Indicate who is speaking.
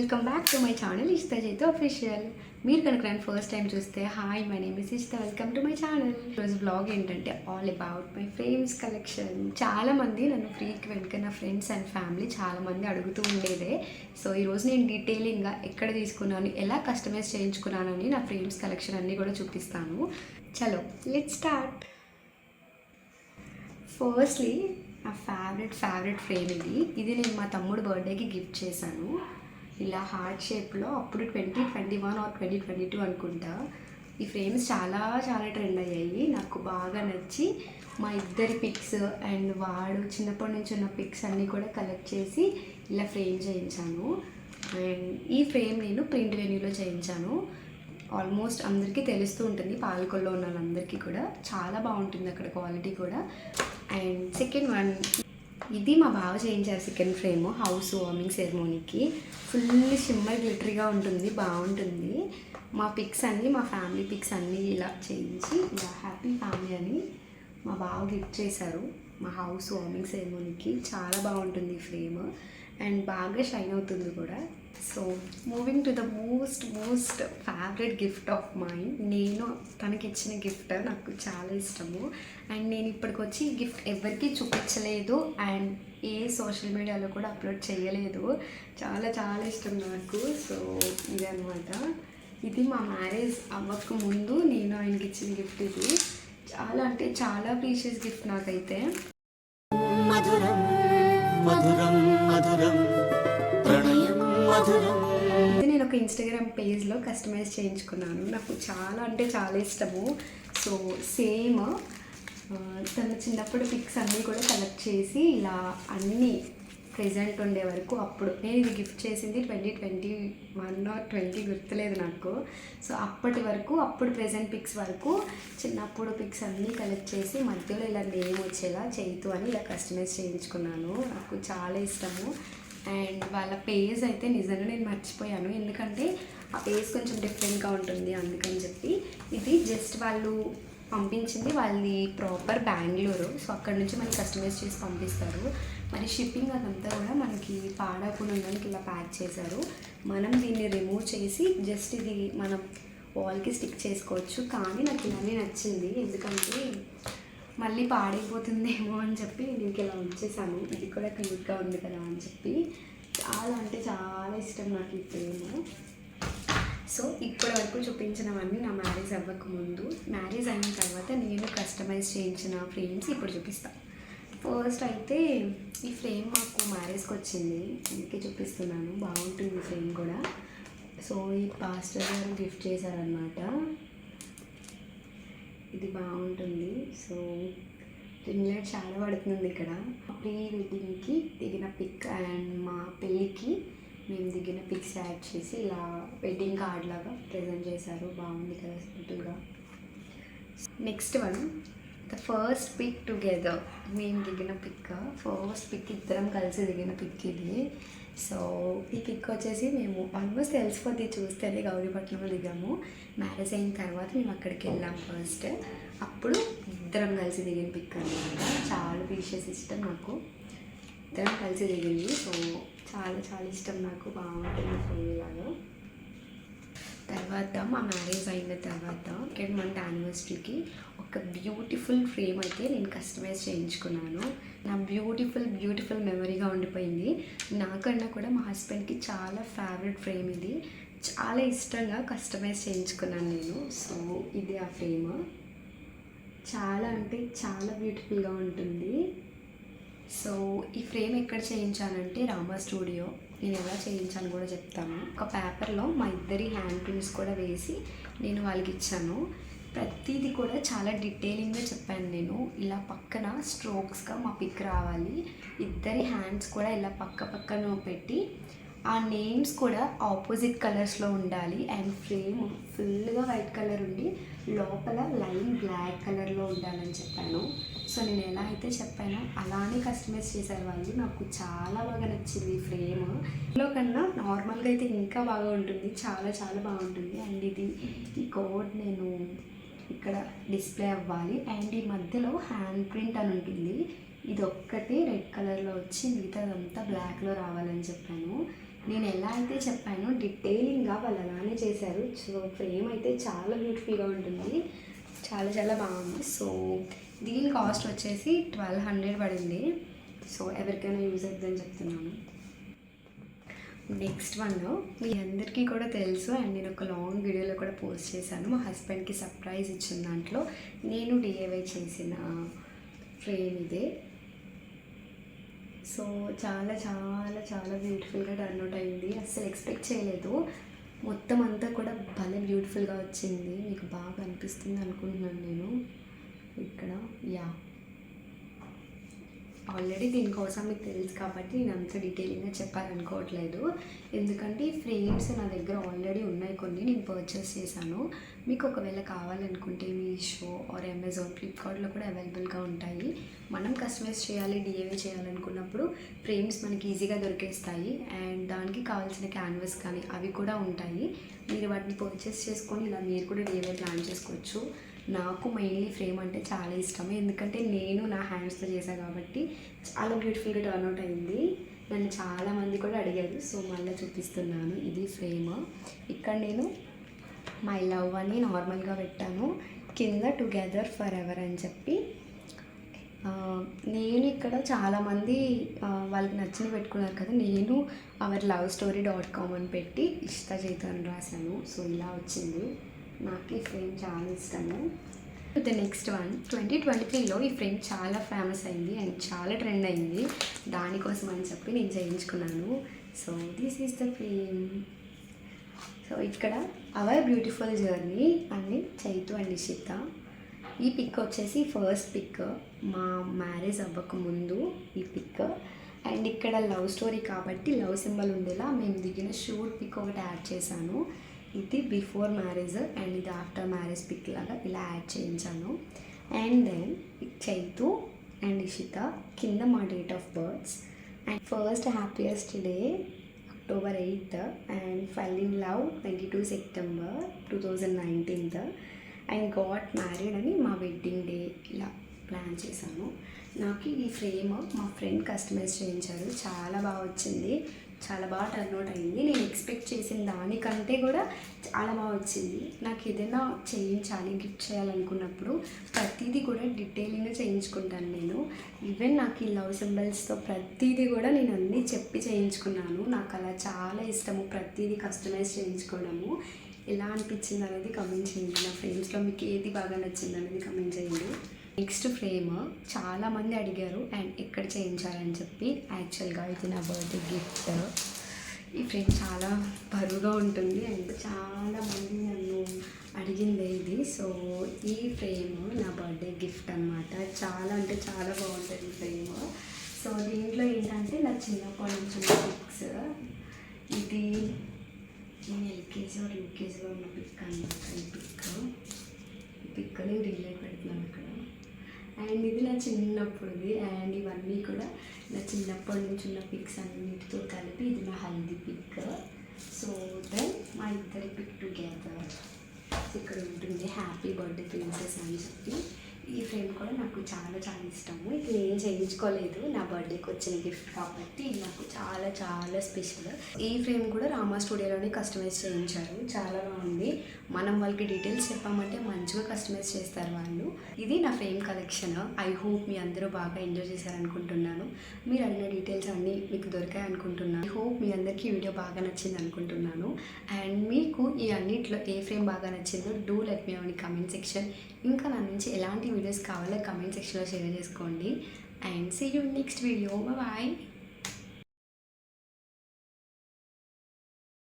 Speaker 1: Welcome back to my channel Ishta చేతో official. మీరు కనుక నేను ఫస్ట్ టైం చూస్తే hi, my name is Ishta, welcome to my channel. ఈరోజు బ్లాగ్ ఏంటంటే all about my frames collection. చాలామంది నన్ను ఫ్రీక్వెంట్గా నా ఫ్రెండ్స్ అండ్ ఫ్యామిలీ చాలామంది అడుగుతూ ఉండేదే. సో ఈరోజు నేను డీటెయిలింగ్గా ఎక్కడ తీసుకున్నాను, ఎలా కస్టమైజ్ చేయించుకున్నానని నా ఫ్రేమ్స్ కలెక్షన్ అన్నీ కూడా చూపిస్తాను. చలో లెట్స్ స్టార్ట్. ఫస్ట్లీ నా ఫేవరెట్ ఫ్రేమ్ ఇది నేను మా తమ్ముడు బర్త్డేకి గిఫ్ట్ చేశాను. ఇలా హార్ట్ షేప్లో అప్పుడు 2021 ఆర్ 2022 అనుకుంటా. ఈ ఫ్రేమ్స్ చాలా ట్రెండ్ అయ్యాయి. నాకు బాగా నచ్చి మా ఇద్దరి పిక్స్ అండ్ వాడు చిన్నప్పటి నుంచి ఉన్న పిక్స్ అన్నీ కూడా కలెక్ట్ చేసి ఇలా ఫ్రేమ్ చేయించాను. అండ్ ఈ ఫ్రేమ్ నేను ప్రింట్ వెన్యూలో చేయించాను. ఆల్మోస్ట్ అందరికీ తెలుస్తూ ఉంటుంది, పాలకొల్లో ఉన్న వాళ్ళందరికీ కూడా చాలా బాగుంటుంది అక్కడ క్వాలిటీ కూడా. అండ్ సెకండ్ వన్, ఇది మా బావ చేయించారు. సెకండ్ ఫ్రేమ్ హౌస్ వార్మింగ్ సెరమోనీకి ఫుల్ షిమ్మర్ గ్లిటరీగా ఉంటుంది, బాగుంటుంది. మా పిక్స్ అన్నీ, మా ఫ్యామిలీ పిక్స్ అన్నీ ఇలా చేయించి ఇలా హ్యాపీ ఫ్యామిలీ అని మా బావ గిఫ్ట్ చేశారు మా హౌస్ వార్మింగ్ సెరమోనీకి. చాలా బాగుంటుంది ఈ ఫ్రేమ్ అండ్ బాగా షైన్ అవుతుంది కూడా. So moving to the most favourite gift of mind. నేను తనకి ఇచ్చిన గిఫ్ట్ నాకు చాలా ఇష్టము. అండ్ నేను ఇప్పటికొచ్చి ఈ గిఫ్ట్ ఎవరికీ చూపించలేదు అండ్ ఏ సోషల్ మీడియాలో కూడా అప్లోడ్ చేయలేదు. చాలా ఇష్టం నాకు. సో ఇదనమాట, ఇది మా మ్యారేజ్ అవ్వక ముందు నేను ఆయనకి ఇచ్చిన గిఫ్ట్. ఇది చాలా అంటే చాలా ప్రీషియస్ గిఫ్ట్ నాకైతే. మధురం మధురం మధురం ప్రణయం మధురం. ఇది నేను ఒక ఇన్స్టాగ్రామ్ పేజ్లో కస్టమైజ్ చేయించుకున్నాను. నాకు చాలా అంటే చాలా ఇష్టము. సో సేమ్ తను చిన్నప్పుడు పిక్స్ అన్నీ కూడా కలెక్ట్ చేసి ఇలా అన్నీ ప్రెజెంట్ ఉండే వరకు, అప్పుడు నేను ఇది గిఫ్ట్ చేసింది 2021 ఆర్ 20 గుర్తులేదు నాకు. సో అప్పటి వరకు, అప్పుడు ప్రెజెంట్ పిక్స్ వరకు చిన్నప్పుడు పిక్స్ అన్నీ కలెక్ట్ చేసి మధ్యలో ఇలా నేమ్ వచ్చేలా చేయితూ అని ఇలా కస్టమైజ్ చేయించుకున్నాను. నాకు చాలా ఇష్టము. అండ్ వాళ్ళ పేజ్ అయితే నిజంగా నేను మర్చిపోయాను, ఎందుకంటే ఆ పేజ్ కొంచెం డిఫరెంట్గా ఉంటుంది అందుకని చెప్పి. ఇది జస్ట్ వాళ్ళు పంపించింది, వాళ్ళది ప్రాపర్ బెంగళూరు. సో అక్కడ నుంచి మనకి కస్టమైజ్ చేసి పంపిస్తారు. మరి షిప్పింగ్ అదంతా కూడా మనకి పాడకుండా ఉండడానికి ఇలా ప్యాక్ చేశారు. మనం దీన్ని రిమూవ్ చేసి జస్ట్ ఇది మనం వాల్కి స్టిక్ చేసుకోవచ్చు. కానీ నాకు ఇలానే నచ్చింది, ఎందుకంటే మళ్ళీ పాడైపోతుందేమో అని చెప్పి నేను ఇలా ఉంచేసాను. ఇది కూడా క్యూట్గా ఉంది కదా అని చెప్పి. చాలా అంటే చాలా ఇష్టం నాకు ఈ ఫ్రేమ్. సో ఇప్పటి వరకు చూపించినవన్నీ నా మ్యారేజ్ అవ్వక ముందు. మ్యారేజ్ అయిన తర్వాత నేను కస్టమైజ్ చేయించిన ఫ్రేమ్స్ ఇప్పుడు చూపిస్తాను. ఫస్ట్ అయితే ఈ ఫ్రేమ్ మాకు మ్యారేజ్కి వచ్చింది, అందుకే చూపిస్తున్నాను. బాగుంటుంది ఈ ఫ్రేమ్ కూడా. సో ఈ పాస్టర్ గారు గిఫ్ట్ చేశారనమాట. ఇది బాగుంటుంది. సో రింగ్ లైట్ చాలా పడుతుంది ఇక్కడ. ప్రీ వెడ్డింగ్కి దిగిన పిక్ అండ్ మా పెళ్ళికి మేము దిగిన పిక్స్ యాడ్ చేసి ఇలా వెడ్డింగ్ కార్డ్ లాగా ప్రజెంట్ చేశారు. బాగుంది కదా సింపుల్గా. Next one, the first pic together. మేము దిగిన పిక్, ఫస్ట్ పిక్ ఇద్దరం కలిసి దిగిన పిక్ ఇది. సో ఈ పిక్ వచ్చేసి మేము ఆల్మోస్ట్ తెలిసిపోద్ది చూస్తేనే గౌరీపట్నంలో దిగాము. మ్యారేజ్ అయిన తర్వాత మేము అక్కడికి వెళ్ళాం ఫస్ట్. అప్పుడు ఇద్దరం కలిసి దిగిన పిక్ అనమాట. చాలా ప్రీషియస్ ఇష్టం నాకు, ఇద్దరం కలిసి దిగింది. సో చాలా ఇష్టం నాకు, బాగుంటుంది ఫ్రేమ్ లాగా. తర్వాత మా మ్యారేజ్ అయిన తర్వాత 2 మంత్ యానివర్సరీకి ఒక బ్యూటిఫుల్ ఫ్రేమ్ అయితే నేను కస్టమైజ్ చేయించుకున్నాను. నా బ్యూటిఫుల్ మెమరీగా ఉండిపోయింది. నాకన్నా కూడా మా హస్బెండ్కి చాలా ఫేవరెట్ ఫ్రేమ్ ఇది. చాలా ఇష్టంగా కస్టమైజ్ చేయించుకున్నాను నేను. సో ఇది ఆ ఫ్రేమ్. చాలా అంటే చాలా బ్యూటిఫుల్గా ఉంటుంది. సో ఈ ఫ్రేమ్ ఎక్కడ చేయించానంటే రామా స్టూడియో. నేను ఎలా చేయించాను కూడా చెప్తాను. ఒక పేపర్లో మా ఇద్దరి హ్యాండ్ ప్రింట్స్ కూడా వేసి నేను వాళ్ళకి ఇచ్చాను. ప్రతిదీ కూడా చాలా డీటెయిలింగ్గా చెప్పాను నేను. ఇలా పక్కన స్ట్రోక్స్గా మా పిక్ రావాలి, ఇద్దరి హ్యాండ్స్ కూడా ఇలా పక్కన పెట్టి ఆ నేమ్స్ కూడా ఆపోజిట్ కలర్స్లో ఉండాలి. అండ్ ఫ్రేమ్ ఫుల్గా వైట్ కలర్ ఉండి లోపల లైన్ బ్లాక్ కలర్లో ఉండాలని చెప్పాను. సో నేను ఎలా అయితే చెప్పానో అలానే కస్టమైజ్ చేశారు వాళ్ళు. నాకు చాలా బాగా నచ్చింది ఈ ఫ్రేమ్. ఇంట్లో కన్నా నార్మల్గా అయితే ఇంకా బాగా ఉంటుంది, చాలా బాగుంటుంది. అండ్ ఇది ఈ కోడ్ నేను ఇక్కడ డిస్ప్లే అవ్వాలి. అండ్ ఈ మధ్యలో హ్యాండ్ ప్రింట్ అని ఉంటుంది. ఇది ఒక్కటి రెడ్ కలర్లో వచ్చి మిగతాదంతా బ్లాక్లో రావాలని చెప్పాను. నేను ఎలా అయితే చెప్పానో డీటెయిలింగ్గా వాళ్ళు అలానే చేశారు. సో ఫ్రేమ్ అయితే చాలా బ్యూటిఫుల్గా ఉంటుంది, చాలా చాలా బాగుంది. సో దీని కాస్ట్ వచ్చేసి 1200 పడింది. సో ఎవరికైనా యూజ్ అవుతుందని చెప్తున్నాను. నెక్స్ట్ వన్ మీ అందరికీ కూడా తెలుసు, అండ్ నేను ఒక లాంగ్ వీడియోలో కూడా పోస్ట్ చేశాను. మా హస్బెండ్కి సర్ప్రైజ్ ఇచ్చిన దాంట్లో నేను డిఐవై చేసిన ఫ్రేమ్ ఇదే. సో చాలా చాలా చాలా బ్యూటిఫుల్గా టర్న్ అవుట్ అయింది. అస్సలు ఎక్స్పెక్ట్ చేయలేదు. మొత్తం అంతా కూడా భలే బ్యూటిఫుల్గా వచ్చింది. మీకు బాగా అనిపిస్తుంది అనుకుంటున్నాను నేను. ఇక్కడ ఆల్రెడీ దీనికోసం మీకు తెలుసు కాబట్టి నేను అంత డీటెయిలింగ్గా చెప్పాలనుకోవట్లేదు. ఎందుకంటే ఈ ఫ్రేమ్స్ నా దగ్గర ఆల్రెడీ ఉన్నాయి, కొన్ని నేను పర్చేస్ చేశాను. మీకు ఒకవేళ కావాలనుకుంటే మీషో ఆర్ అమెజాన్, ఫ్లిప్కార్ట్లో కూడా అవైలబుల్గా ఉంటాయి. మనం కస్టమైజ్ చేయాలి, డిఐవై చేయాలనుకున్నప్పుడు ఫ్రేమ్స్ మనకి ఈజీగా దొరికేస్తాయి. అండ్ దానికి కావాల్సిన క్యాన్వాస్ కానీ అవి కూడా ఉంటాయి. మీరు వాటిని పర్చేస్ చేసుకొని ఇలా మీరు కూడా డిఐవై ప్లాన్ చేసుకోవచ్చు. నాకు మెయిన్లీ ఫ్రేమ్ అంటే చాలా ఇష్టమే, ఎందుకంటే నేను నా హ్యాండ్స్తో చేశాను కాబట్టి చాలా బ్యూటిఫుల్గా టర్న్ అవుట్ అయింది. నన్ను చాలామంది కూడా అడిగారు, సో మళ్ళీ చూపిస్తున్నాను. ఇది ఫ్రేమ్. ఇక్కడ నేను మై లవ్ అని నార్మల్గా పెట్టాను, కింద టుగెదర్ ఫర్ ఎవర్ అని చెప్పి. నేను ఇక్కడ చాలామంది వాళ్ళకి నచ్చిన పెట్టుకున్నారు కదా, నేను అవర్ లవ్ స్టోరీ .com అని పెట్టి ఇష్ట చేతన్ రాశాను. సో ఇలా వచ్చింది. నాకు ఈ ఫ్రేమ్ చాలా ఇష్టము. ద నెక్స్ట్ వన్ 2023లో ఈ ఫ్రేమ్ చాలా ఫేమస్ అయింది అండ్ చాలా ట్రెండ్ అయింది. దానికోసం అని చెప్పి నేను చేయించుకున్నాను. So this is the frame. So ఇక్కడ అవర్ బ్యూటిఫుల్ జర్నీ అని చైతు అండ్ నిషిత. ఈ పిక్ వచ్చేసి ఫస్ట్ పిక్, మా మ్యారేజ్ అవ్వక ముందు ఈ పిక్. అండ్ ఇక్కడ లవ్ స్టోరీ కాబట్టి లవ్ సింబల్ ఉండేలా మేము దిగిన షూట్ పిక్ ఒకటి యాడ్ చేశాను. ఇది బిఫోర్ మ్యారేజ్ అండ్ ఇది ఆఫ్టర్ మ్యారేజ్ పిక్ లాగా ఇలా యాడ్ చేయించాను. అండ్ దెన్ చైతు అండ్ నిషిత కింద మా date of births. And first happiest day October 8th and fell in love 22 September 2019 and got married అని మా వెడ్డింగ్ డే ఇలా ప్లాన్ చేశాను. నాకు ఈ ఫ్రేమ్ మా ఫ్రెండ్ కస్టమైజ్ చేయించారు, చాలా బాగా వచ్చింది, చాలా బాగా టర్న్ అవుట్ అయింది. నేను ఎక్స్పెక్ట్ చేసిన దానికంటే కూడా చాలా బాగా వచ్చింది. నాకు ఏదైనా చేయించాలి, గిఫ్ట్ చేయాలనుకున్నప్పుడు ప్రతిదీ కూడా డీటెయిలింగ్గా చేయించుకుంటాను నేను. ఈవెన్ నాకు ఈ లవ్ సింబల్స్తో ప్రతిదీ కూడా నేను అన్నీ చెప్పి చేయించుకున్నాను. నాకు అలా చాలా ఇష్టము ప్రతిదీ కస్టమైజ్ చేయించుకోవడము. ఎలా అనిపించింది అనేది కమెంట్ చేయండి. నా ఫ్రేమ్స్లో మీకు ఏది బాగా నచ్చింది అనేది కమెంట్ చేయండి. నెక్స్ట్ ఫ్రేమ్ చాలామంది అడిగారు అండ్ ఎక్కడ చేయించాలని చెప్పి. యాక్చువల్గా ఇది నా బర్త్డే గిఫ్ట్. ఈ ఫ్రేమ్ చాలా బరువుగా ఉంటుంది అండ్ చాలామంది నన్ను అడిగింది ఇది. సో ఈ ఫ్రేమ్ నా బర్త్డే గిఫ్ట్ అనమాట. చాలా అంటే చాలా బాగుంటుంది ఈ ఫ్రేమ్. సో దీంట్లో ఏంటంటే నా చిన్నప్పటి నుంచి ఉన్న పిక్స్. ఇది నేను ఎల్కేజీ ఆర్ యూకేజీలో ఉన్న పిక్ అనమాట. ఈ పిక్ నేను రిలేట్ పెడుతున్నాను ఇక్కడ. అండ్ ఇది నా చిన్నప్పుడుది. అండ్ ఇవన్నీ కూడా నా చిన్నప్పటి నుంచి ఉన్న పిక్స్ అన్నిటితో కలిపి ఇది నా హల్దీ పిక్. సో దెన్ మా ఇద్దరి పిక్ టుగెదర్ ఇక్కడ ఉంటుంది, హ్యాపీ బర్త్డే ప్రిన్సెస్ అని చెప్పి. ఈ ఫ్రేమ్ కూడా నాకు చాలా చాలా ఇష్టము. ఇది నేను చేయించుకోలేదు, నా బర్త్డేకి వచ్చిన గిఫ్ట్ కాబట్టి ఇది నాకు చాలా చాలా స్పెషల్. ఈ ఫ్రేమ్ కూడా రామా స్టూడియోలోనే కస్టమైజ్ చేయించారు, చాలా బాగుంది. మనం వాళ్ళకి డీటెయిల్స్ చెప్పామంటే మంచిగా కస్టమైజ్ చేస్తారు వాళ్ళు. ఇది నా ఫ్రేమ్ కలెక్షన్. ఐ హోప్ మీ అందరూ బాగా ఎంజాయ్ చేశారనుకుంటున్నాను. మీరు అడిగిన డీటెయిల్స్ అన్నీ మీకు దొరికాయి అనుకుంటున్నాను. ఐ హోప్ మీ అందరికీ ఈ వీడియో బాగా నచ్చింది అనుకుంటున్నాను. అండ్ మీకు ఈ అన్నిట్లో ఏ ఫ్రేమ్ బాగా నచ్చిందో డూ లెట్ మీ అని కమెంట్ సెక్షన్. ఇంకా నా నుంచి ఎలాంటి వీడియోస్ కావాలో కమెంట్ సెక్షన్లో షేర్ చేసుకోండి. And see you next video. Bye.